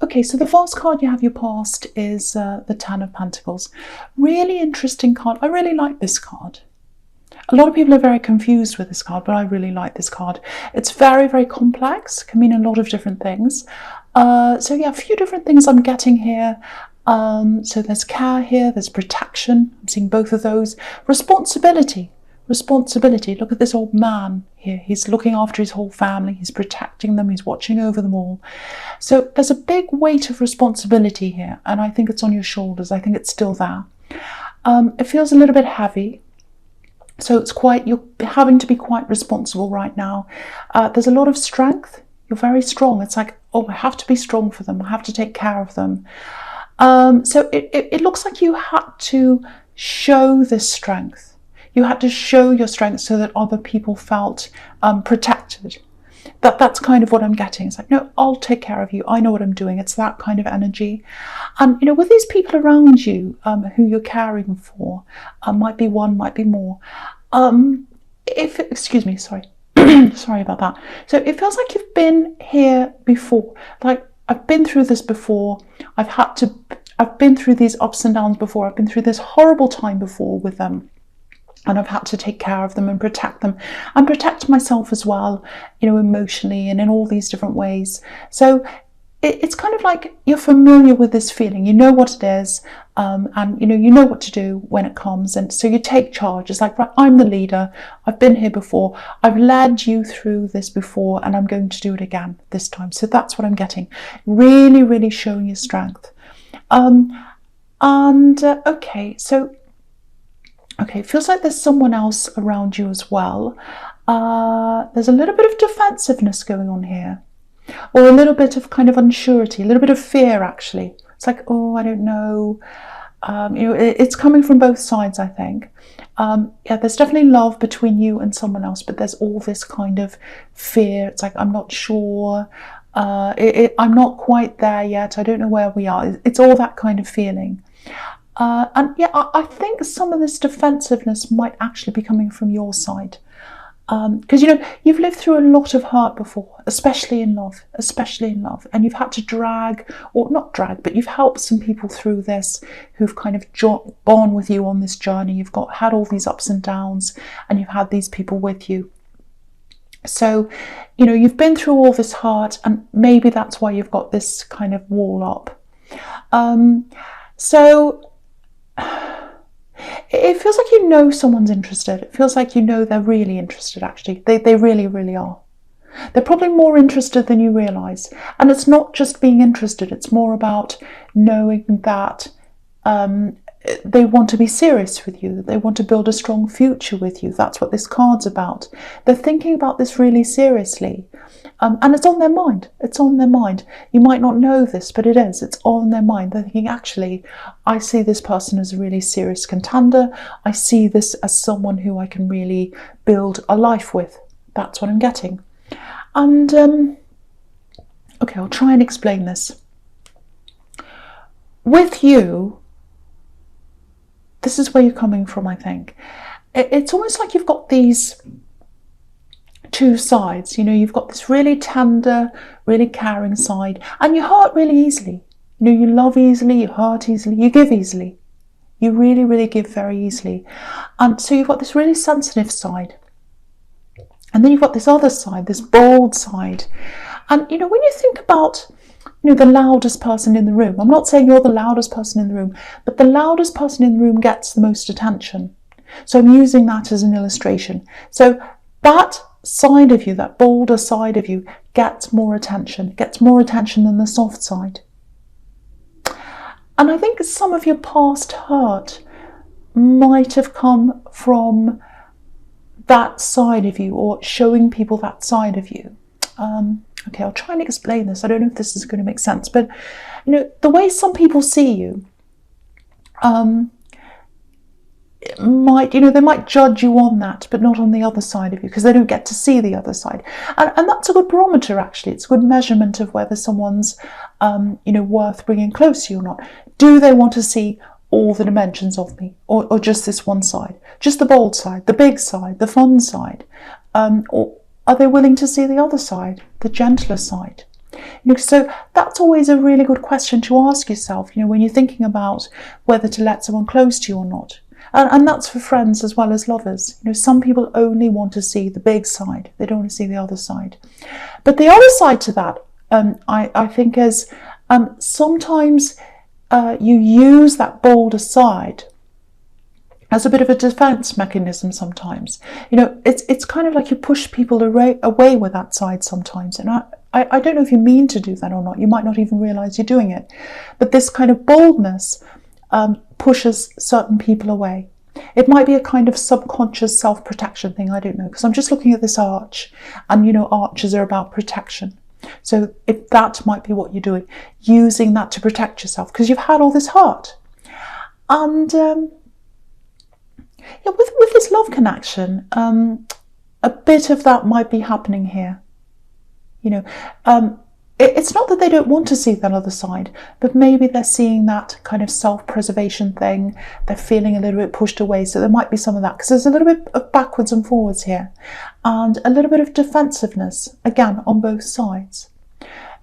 Okay, so the first card you have your past is the Ten of Pentacles. Really interesting card. I really like this card. A lot of people are very confused with this card, but I really like this card. It's very, very complex, can mean a lot of different things. So yeah, a few different things I'm getting here. So there's care here, there's protection. I'm seeing both of those. Responsibility. Look at this old man here. He's looking after his whole family. He's protecting them. He's watching over them all. So there's a big weight of responsibility here, and I think it's on your shoulders. I think it's still there. It feels a little bit heavy. So it's you're having to be quite responsible right now. There's a lot of strength. You're very strong. It's like, oh, I have to be strong for them. I have to take care of them. So it looks like you had to show this strength. You had to show your strength so that other people felt protected. That's kind of what I'm getting. It's like, no, I'll take care of you. I know what I'm doing. It's that kind of energy. And, with these people around you who you're caring for, might be one, might be more. Excuse me, sorry. Sorry about that. So it feels like you've been here before. Like, I've been through this before. I've been through these ups and downs before. I've been through this horrible time before with them. And I've had to take care of them and protect them and protect myself as well, emotionally and in all these different ways. So it's kind of like you're familiar with this feeling. You know what it is, and you know what to do when it comes. And so you take charge. It's like, right, I'm the leader. I've been here before. I've led you through this before, and I'm going to do it again this time. So that's what I'm getting. Really, really showing your strength. Okay, so. Okay, it feels like there's someone else around you as well. There's a little bit of defensiveness going on here, or a little bit of kind of unsurety, a little bit of fear actually. It's like, oh, I don't know. It's coming from both sides, I think. Yeah, there's definitely love between you and someone else, but there's all this kind of fear. It's like, I'm not sure. I'm not quite there yet. I don't know where we are. It's all that kind of feeling. And yeah, I think some of this defensiveness might actually be coming from your side. Because, you've lived through a lot of hurt before, especially in love. And you've had to drag, or not drag, but you've helped some people through this who've kind of gone with you on this journey. You've had all these ups and downs, and you've had these people with you. So, you've been through all this hurt, and maybe that's why you've got this kind of wall up. So it feels like someone's interested. It feels like they're really interested, actually. They really, really are. They're probably more interested than you realise. And it's not just being interested. It's more about knowing that they want to be serious with you, that they want to build a strong future with you. That's what this card's about. They're thinking about this really seriously. And it's on their mind. It's on their mind. You might not know this, but it is. It's on their mind. They're thinking, actually, I see this person as a really serious contender. I see this as someone who I can really build a life with. That's what I'm getting. And, okay, I'll try and explain this. With you, this is where you're coming from, I think. It's almost like you've got these two sides. You've got this really tender, really caring side, and you hurt really easily. You love easily, you hurt easily, you give easily. You really, really give very easily. And so you've got this really sensitive side. And then you've got this other side, this bold side. And, when you think about, the loudest person in the room, I'm not saying you're the loudest person in the room, but the loudest person in the room gets the most attention. So I'm using that as an illustration. So that side of you, that bolder side of you, gets more attention than the soft side. And I think some of your past hurt might have come from that side of you, or showing people that side of you. Okay, I'll try and explain this. I don't know if this is going to make sense, but the way some people see you, they might judge you on that, but not on the other side of you, because they don't get to see the other side. And that's a good barometer, actually. It's a good measurement of whether someone's, worth bringing close to you or not. Do they want to see all the dimensions of me, or just this one side? Just the bold side, the big side, the fun side? Or are they willing to see the other side, the gentler side? So that's always a really good question to ask yourself, when you're thinking about whether to let someone close to you or not. And that's for friends as well as lovers. Some people only want to see the big side. They don't want to see the other side. But the other side to that, I think, is sometimes you use that bolder side as a bit of a defense mechanism sometimes. It's kind of like you push people away with that side sometimes. And I don't know if you mean to do that or not. You might not even realize you're doing it. But this kind of boldness pushes certain people away. It might be a kind of subconscious self-protection thing, I don't know, because I'm just looking at this arch, and arches are about protection. So if that might be what you're doing, using that to protect yourself, because you've had all this hurt. And with this love connection, a bit of that might be happening here. It's not that they don't want to see that other side, but maybe they're seeing that kind of self-preservation thing. They're feeling a little bit pushed away. So there might be some of that, because there's a little bit of backwards and forwards here, and a little bit of defensiveness, again, on both sides.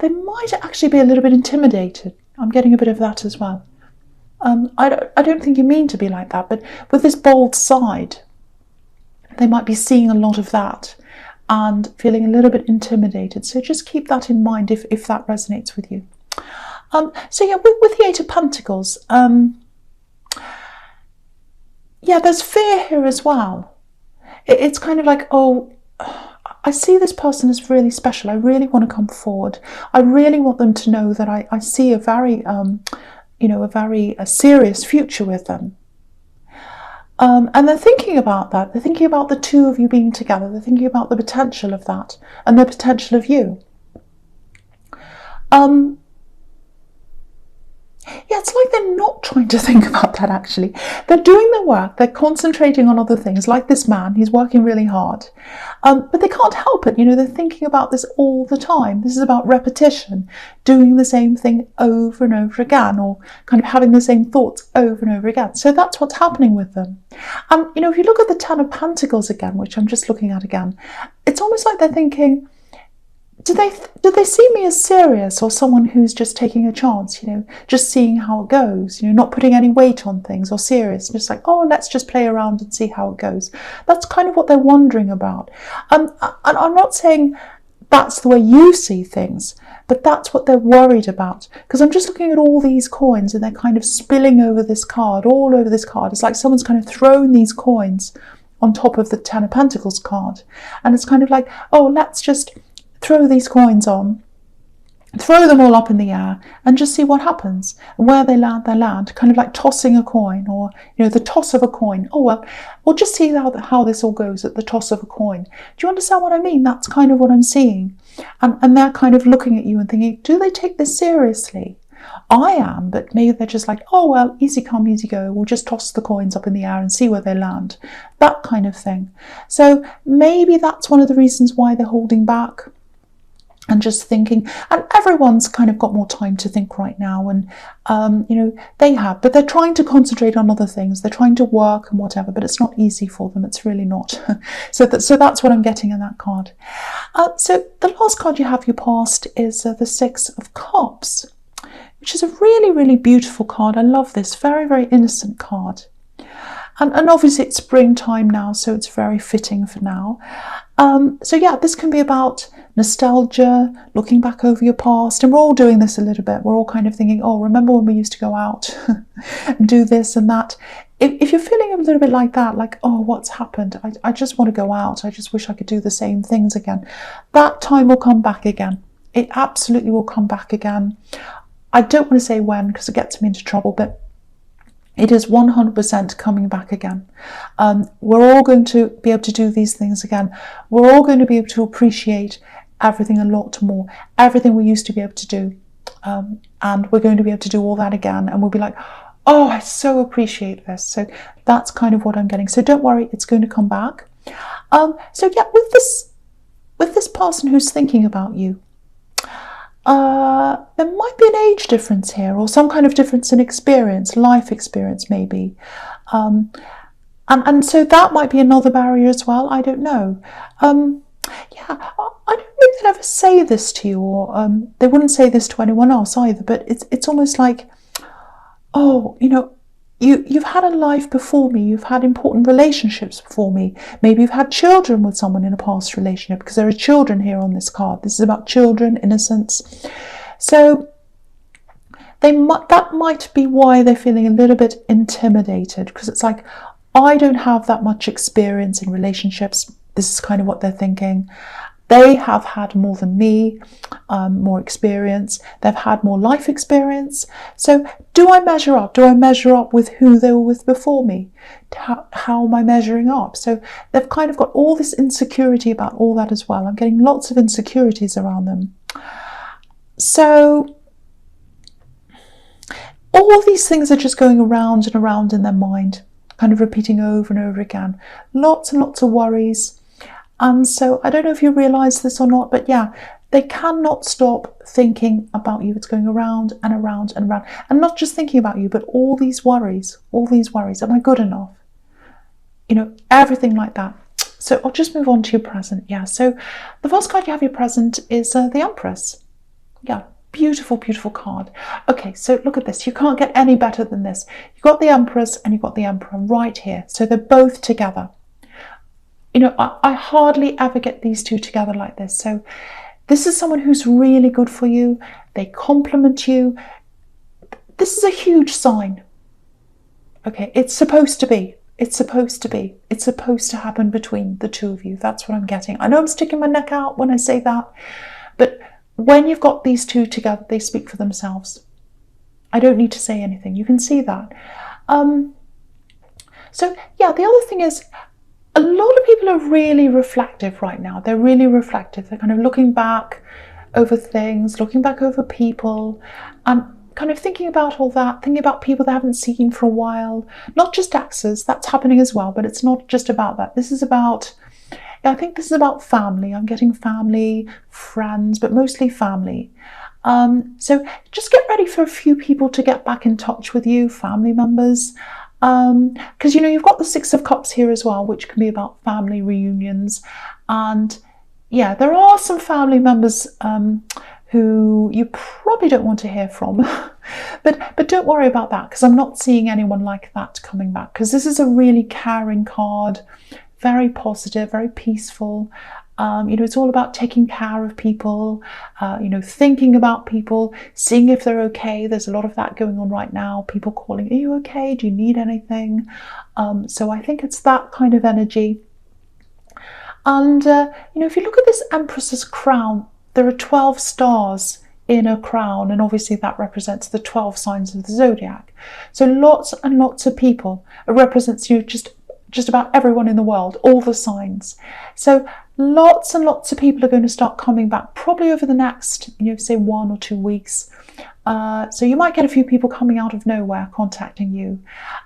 They might actually be a little bit intimidated. I'm getting a bit of that as well. I don't think you mean to be like that, but with this bold side, they might be seeing a lot of that and feeling a little bit intimidated. So just keep that in mind if that resonates with you. With the Eight of Pentacles, there's fear here as well. It's kind of like, I see this person as really special. I really want to come forward. I really want them to know that I see a very, a serious future with them. And they're thinking about that. They're thinking about the two of you being together. They're thinking about the potential of that and the potential of you. It's like they're not trying to think about that, actually. They're doing their work. They're concentrating on other things, like this man. He's working really hard. But they can't help it. They're thinking about this all the time. This is about repetition, doing the same thing over and over again, or kind of having the same thoughts over and over again. So that's what's happening with them. If you look at the Ten of Pentacles again, which I'm just looking at again, it's almost like they're thinking, do they see me as serious, or someone who's just taking a chance, just seeing how it goes, not putting any weight on things, or serious, just like, let's just play around and see how it goes. That's kind of what they're wondering about. And I'm not saying that's the way you see things, but that's what they're worried about. Because I'm just looking at all these coins, and they're kind of spilling over this card, all over this card. It's like someone's kind of thrown these coins on top of the Ten of Pentacles card. And it's kind of like, let's just throw these coins on, throw them all up in the air, and just see what happens. And where they land, kind of like tossing a coin, or the toss of a coin. We'll just see how this all goes at the toss of a coin. Do you understand what I mean? That's kind of what I'm seeing. And they're kind of looking at you and thinking, do they take this seriously? I am, but maybe they're just like, easy come, easy go. We'll just toss the coins up in the air and see where they land. That kind of thing. So maybe that's one of the reasons why they're holding back. And just thinking, and everyone's kind of got more time to think right now, and they have, but they're trying to concentrate on other things. They're trying to work and whatever, but it's not easy for them. It's really not. So that's what I'm getting in that card. So the last card you have, your past, is the Six of Cups, which is a really, really beautiful card. I love this. Very, very innocent card. And obviously it's springtime now, so it's very fitting for now. This can be about nostalgia, looking back over your past, and we're all doing this a little bit. We're all kind of thinking, remember when we used to go out and do this and that. If you're feeling a little bit like that, like, what's happened? I just want to go out. I just wish I could do the same things again. That time will come back again. It absolutely will come back again. I don't want to say when, because it gets me into trouble, but it is 100% coming back again. We're all going to be able to do these things again. We're all going to be able to appreciate everything a lot more, everything we used to be able to do. And we're going to be able to do all that again. And we'll be like, I so appreciate this. So that's kind of what I'm getting. So don't worry, it's going to come back. With this person who's thinking about you, there might be an age difference here, or some kind of difference in experience, life experience maybe. And so that might be another barrier as well. I don't know. I don't think they'd ever say this to you, or they wouldn't say this to anyone else either, but it's almost like, oh, you've had a life before me, you've had important relationships before me, maybe you've had children with someone in a past relationship, because there are children here on this card. This is about children, innocence. So that might be why they're feeling a little bit intimidated, because it's like, I don't have that much experience in relationships. This is kind of what they're thinking. They have had more than me, more experience. They've had more life experience. So do I measure up? Do I measure up with who they were with before me? How am I measuring up? So they've kind of got all this insecurity about all that as well. I'm getting lots of insecurities around them. So all these things are just going around and around in their mind, kind of repeating over and over again. Lots and lots of worries. And so I don't know if you realise this or not, but yeah, they cannot stop thinking about you. It's going around and around and around. And not just thinking about you, but all these worries. Am I good enough? Everything like that. So I'll just move on to your present. Yeah, so the first card you have your present is the Empress. Yeah, beautiful, beautiful card. Okay, so look at this. You can't get any better than this. You've got the Empress and you've got the Emperor right here. So they're both together. I hardly ever get these two together like this. So this is someone who's really good for you. They complement you. This is a huge sign. Okay, it's supposed to be. It's supposed to be. It's supposed to happen between the two of you. That's what I'm getting. I know I'm sticking my neck out when I say that, but when you've got these two together, they speak for themselves. I don't need to say anything. You can see that. So yeah, the other thing is, a lot of people are really reflective right now. They're really reflective. They're kind of looking back over things, looking back over people, and kind of thinking about all that, thinking about people they haven't seen for a while. Not just exes, that's happening as well, but it's not just about that. I think this is about family. I'm getting family, friends, but mostly family. So just get ready for a few people to get back in touch with you, family members. Because you've got the Six of Cups here as well, which can be about family reunions. And yeah, there are some family members who you probably don't want to hear from. but don't worry about that, because I'm not seeing anyone like that coming back, because this is a really caring card, very positive, very peaceful. It's all about taking care of people, thinking about people, seeing if they're okay. There's a lot of that going on right now. People calling, are you okay? Do you need anything? So I think it's that kind of energy. And, if you look at this Empress's crown, there are 12 stars in a crown, and obviously that represents the 12 signs of the zodiac. So lots and lots of people. It represents just about everyone in the world, all the signs. So lots and lots of people are going to start coming back, probably over the next, say 1 or 2 weeks. So you might get a few people coming out of nowhere contacting you.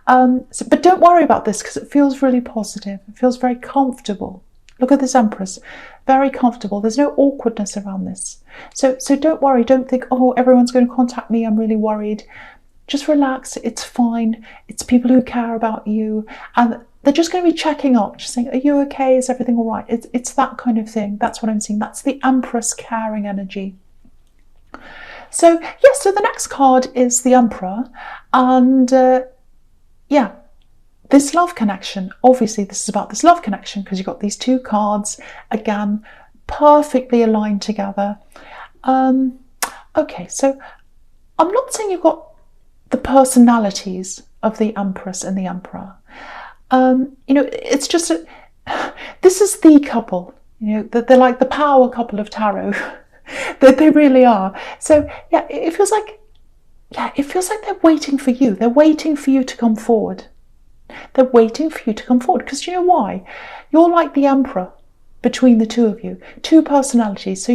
But don't worry about this, because it feels really positive. It feels very comfortable. Look at this Empress, very comfortable. There's no awkwardness around this. So don't worry. Don't think, oh, everyone's going to contact me. I'm really worried. Just relax. It's fine. It's people who care about you, and they're just going to be checking up, just saying, are you okay? Is everything all right? It's that kind of thing. That's what I'm seeing. That's the Empress caring energy. So, yeah, so the next card is the Emperor. And, this love connection. Obviously, this is about this love connection, because you've got these two cards, again, perfectly aligned together. Okay, so I'm not saying you've got the personalities of the Empress and the Emperor. It's just this is the couple. They're like the power couple of tarot. They really are. So yeah, it feels like they're waiting for you. They're waiting for you to come forward. They're waiting for you to come forward, because you know why? You're like the Emperor between the two of you, two personalities. So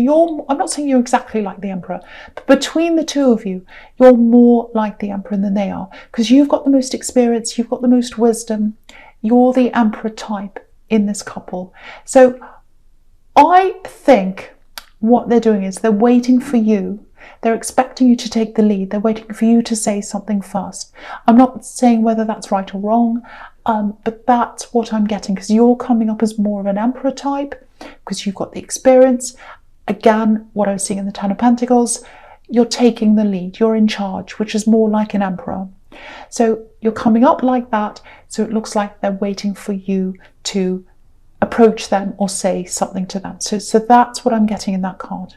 I'm not saying you're exactly like the Emperor, but between the two of you, you're more like the Emperor than they are, because you've got the most experience, you've got the most wisdom. You're the Emperor type in this couple. So I think what they're doing is they're waiting for you. They're expecting you to take the lead. They're waiting for you to say something first. I'm not saying whether that's right or wrong. but that's what I'm getting, because you're coming up as more of an Emperor type, because you've got the experience. Again, what I was seeing in the Ten of Pentacles, you're taking the lead, you're in charge, which is more like an Emperor. So you're coming up like that, so it looks like they're waiting for you to approach them or say something to them. So that's what I'm getting in that card.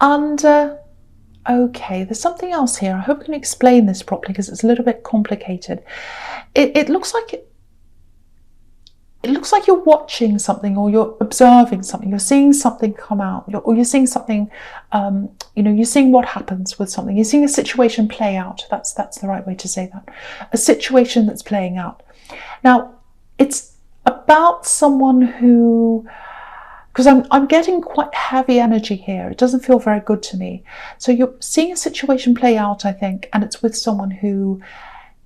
And okay, there's something else here. I hope I can explain this properly, because it's a little bit complicated. It looks like you're watching something, or you're observing something. You're seeing something come out, or you're seeing something. You're seeing what happens with something. You're seeing a situation play out. That's the right way to say that. A situation that's playing out. Now, it's about someone who, because I'm getting quite heavy energy here. It doesn't feel very good to me. So you're seeing a situation play out, I think, and it's with someone who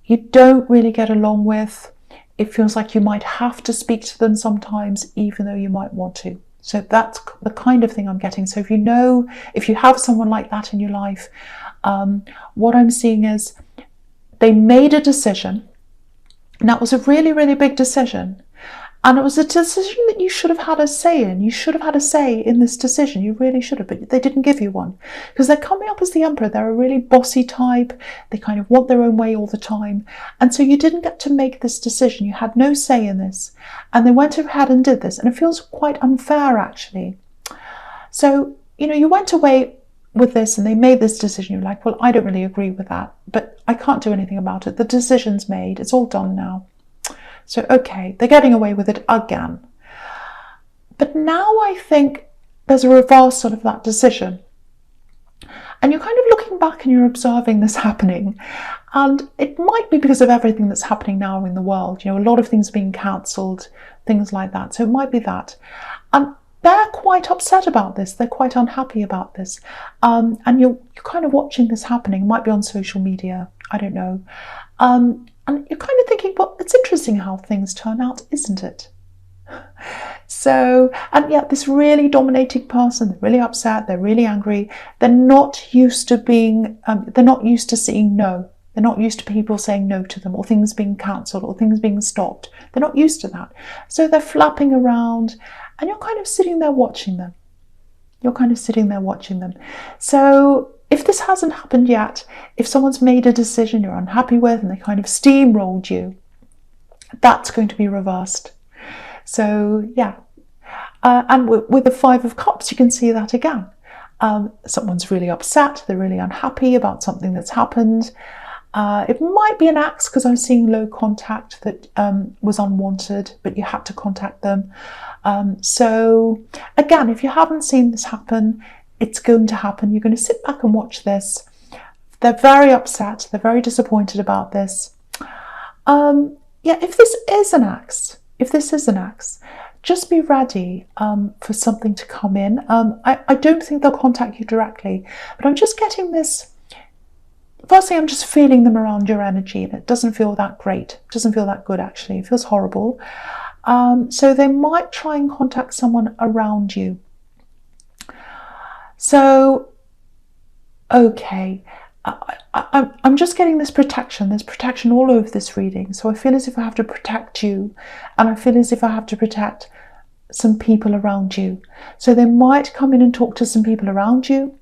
you don't really get along with. It feels like you might have to speak to them sometimes, even though you might want to. So that's the kind of thing I'm getting. So if you have someone like that in your life, what I'm seeing is they made a decision, and that was a really, really big decision. And it was a decision that you should have had a say in. You should have had a say in this decision. You really should have, but they didn't give you one. Because they're coming up as the Emperor. They're a really bossy type. They kind of want their own way all the time. And so you didn't get to make this decision. You had no say in this. And they went ahead and did this. And it feels quite unfair, actually. So, you went away with this and they made this decision. You're like, well, I don't really agree with that, but I can't do anything about it. The decision's made. It's all done now. So, okay, they're getting away with it again. But now I think there's a reversal of that decision. And you're kind of looking back and you're observing this happening. And it might be because of everything that's happening now in the world. A lot of things are being cancelled, things like that. So it might be that. And they're quite upset about this. They're quite unhappy about this. And you're kind of watching this happening. It might be on social media. I don't know. And you're kind of thinking, well, it's interesting how things turn out, isn't it? So, and yeah, this really dominating person, they're really upset, they're really angry. They're not used to they're not used to seeing no. They're not used to people saying no to them, or things being cancelled, or things being stopped. They're not used to that. So they're flapping around, and you're kind of sitting there watching them. So if this hasn't happened yet, if someone's made a decision you're unhappy with and they kind of steamrolled you, that's going to be reversed. So yeah, and with the Five of Cups, you can see that again. Someone's really upset, they're really unhappy about something that's happened. It might be an axe, because I'm seeing low contact that was unwanted, but you had to contact them. So again, if you haven't seen this happen, it's going to happen. You're going to sit back and watch this. They're very upset. They're very disappointed about this. Yeah, if this is an axe, just be ready for something to come in. I don't think they'll contact you directly, but I'm just getting this. Firstly, I'm just feeling them around your energy, and it doesn't feel that great. It doesn't feel that good, actually. It feels horrible. So they might try and contact someone around you. So, okay, I'm just getting this protection. There's protection all over this reading. So I feel as if I have to protect you, and I feel as if I have to protect some people around you. So they might come in and talk to some people around you.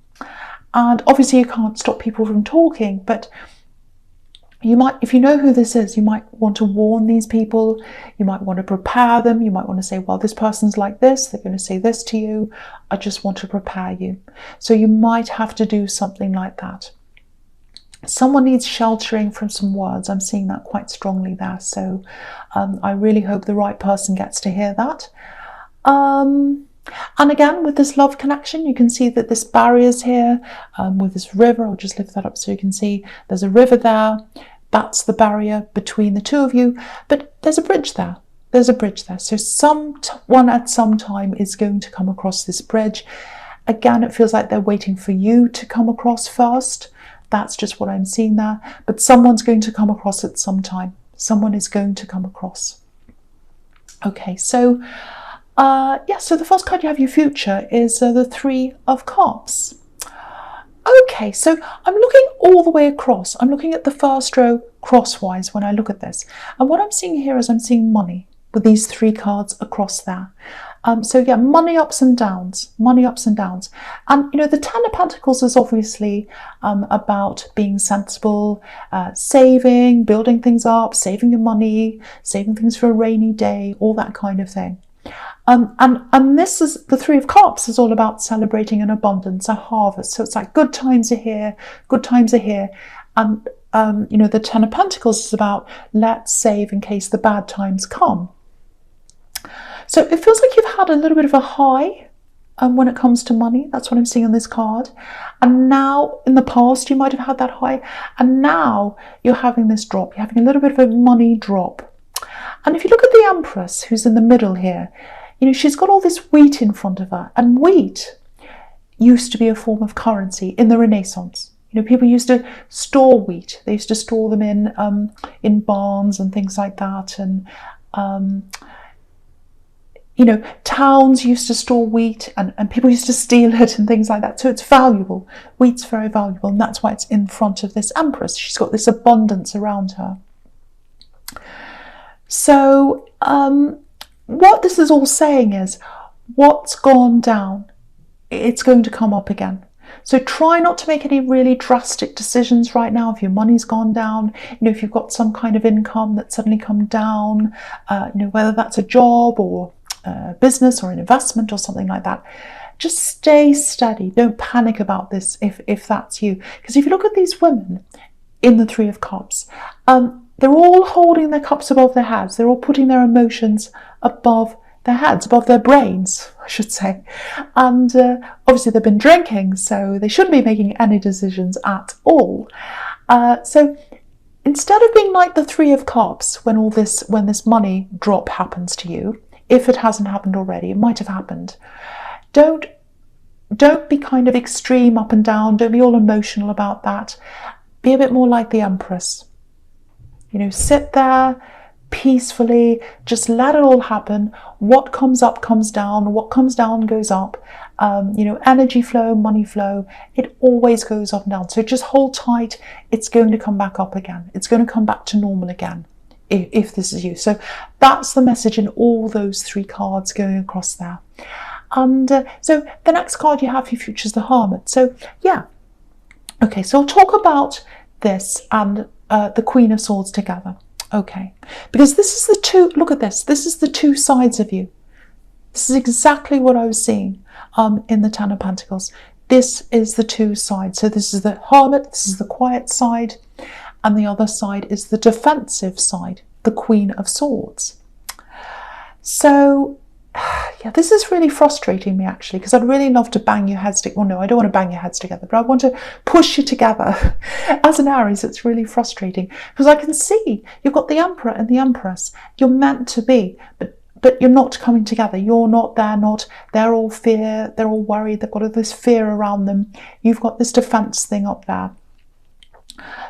And obviously you can't stop people from talking, but you might, if you know who this is, you might want to warn these people. You might want to prepare them. You might want to say, well, this person's like this. They're going to say this to you. I just want to prepare you. So you might have to do something like that. Someone needs sheltering from some words. I'm seeing that quite strongly there. So I really hope the right person gets to hear that. And again, with this love connection, you can see that this barrier's here with this river. I'll just lift that up so you can see there's a river there. That's the barrier between the two of you. But there's a bridge there. So someone at some time is going to come across this bridge. Again, it feels like they're waiting for you to come across first. That's just what I'm seeing there. But someone's going to come across at some time. Someone is going to come across. Okay, so yeah, so the first card you have, your future, is the Three of Cups. Okay, so I'm looking all the way across. I'm looking at the first row crosswise when I look at this. And what I'm seeing here is I'm seeing money with these 3 cards across there. So yeah, money ups and downs, money ups and downs. And the Ten of Pentacles is obviously about being sensible, saving, building things up, saving your money, saving things for a rainy day, all that kind of thing. And this is the Three of Cups is all about celebrating an abundance, a harvest. So it's like good times are here, good times are here. And the Ten of Pentacles is about let's save in case the bad times come. So it feels like you've had a little bit of a high when it comes to money. That's what I'm seeing on this card. And now, in the past, you might have had that high. And now you're having this drop. You're having a little bit of a money drop. And if you look at the Empress, who's in the middle here, she's got all this wheat in front of her. And wheat used to be a form of currency in the Renaissance. People used to store wheat. They used to store them in barns and things like that. And towns used to store wheat and people used to steal it and things like that. So it's valuable. Wheat's very valuable, and that's why it's in front of this Empress. She's got this abundance around her. So what this is all saying is what's gone down, it's going to come up again. So try not to make any really drastic decisions right now. If your money's gone down, if you've got some kind of income that's suddenly come down, whether that's a job or business or an investment or something like that, just stay steady. Don't panic about this if that's you. Because if you look at these women in the Three of Cups, they're all holding their cups above their heads. They're all putting their emotions above their heads, above their brains, I should say. And obviously they've been drinking, so they shouldn't be making any decisions at all. So instead of being like the Three of Cups when this money drop happens to you, if it hasn't happened already, it might have happened. Don't be kind of extreme up and down. Don't be all emotional about that. Be a bit more like the Empress. Sit there peacefully, just let it all happen. What comes up comes down. What comes down goes up. Energy flow, money flow, it always goes up and down. So just hold tight. It's going to come back up again. It's going to come back to normal again. If this is you. So that's the message in all those 3 cards going across there. And so the next card you have for your future is the Hermit. So yeah, okay, so I'll talk about this and the Queen of Swords together. Okay, because this is the two, look at this is the 2 sides of you. This is exactly what I was seeing in the Ten of Pentacles. This is the 2 sides. So this is the Hermit, this is the quiet side, and the other side is the defensive side, the Queen of Swords. So, yeah, this is really frustrating me actually, because I'd really love to bang your heads together. Well, no, I don't want to bang your heads together, but I want to push you together. As an Aries, it's really frustrating because I can see you've got the Emperor and the Empress. You're meant to be, but you're not coming together. You're not, they're not. They're all fear. They're all worried. They've got all this fear around them. You've got this defense thing up there.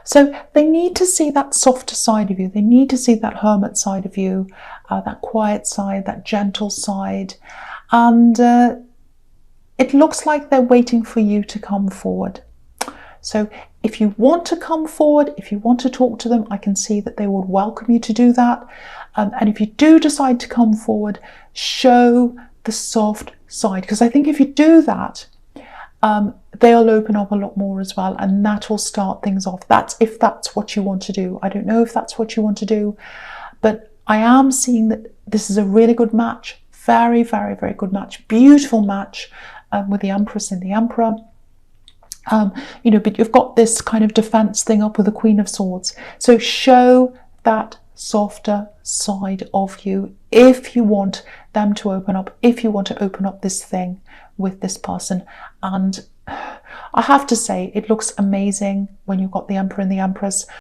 So they need to see that softer side of you. They need to see that hermit side of you, that quiet side, that gentle side. And it looks like they're waiting for you to come forward. So if you want to come forward, if you want to talk to them, I can see that they would welcome you to do that. And if you do decide to come forward, show the soft side. Because I think if you do that, they'll open up a lot more as well, and that will start things off. That's if that's what you want to do. I don't know if that's what you want to do, but I am seeing that this is a really good match. Very, very, very good match. Beautiful match with the Empress and the Emperor. But you've got this kind of defense thing up with the Queen of Swords. So show that softer side of you if you want them to open up, if you want to open up this thing with this person. And I have to say, it looks amazing when you've got the Emperor and the Empress.